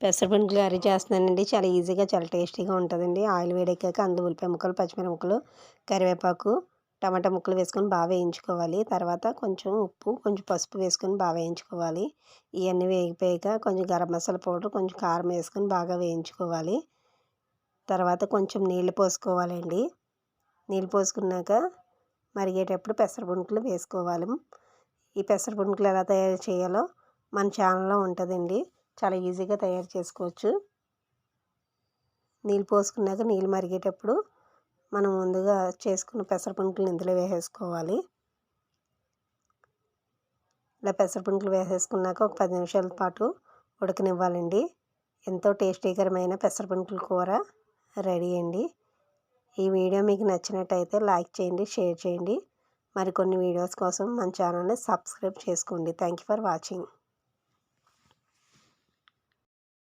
పెసరపండు curry చేస్తున్నానండి. చాలా ఈజీగా చాలా టేస్టీగా ఉంటుందండి. ఆయిల్ వేడెక్కాక అందులో ఉల్లిపాయ ముక్కలు, పచ్చిమిరపకాయ ముక్కలు, కరివేపాకు, టమాటా ముక్కలు వేసుకొని బాగా వేయించుకోవాలి. తర్వాత కొంచెం ఉప్పు, కొంచెం పసుపు వేసుకొని బాగా వేయించుకోవాలి. ఇవన్నీ వేగిపోయాక కొంచెం గరం మసాలా పౌడర్, కొంచెం కారం వేసుకొని బాగా వేయించుకోవాలి. తర్వాత కొంచెం నీళ్ళు పోసుకోవాలండి. నీళ్ళు పోసుకున్నాక మరిగేటప్పుడు పెసరపండులు వేసుకోవాలి. ఈ పెసరపండులు ఎలా తయారు చేయాలో మన ఛానల్లో ఉంటుందండి. చాలా ఈజీగా తయారు చేసుకోవచ్చు. నీళ్ళు పోసుకున్నాక నీళ్ళు మరిగేటప్పుడు మనం ముందుగా చేసుకున్న పెసరపండులు ఇందులో వేసేసుకోవాలి. ఇలా పెసరపండులు వేసేసుకున్నాక ఒక 10 నిమిషాల పాటు ఉడకనివ్వాలండి. ఎంతో టేస్టీకరమైన పెసరపండుల కూర రెడీ అండి. ఈ వీడియో మీకు నచ్చినట్టయితే లైక్ చేయండి, షేర్ చేయండి. మరికొన్ని వీడియోస్ కోసం మన ఛానల్ని సబ్స్క్రైబ్ చేసుకోండి. Thank you for watching.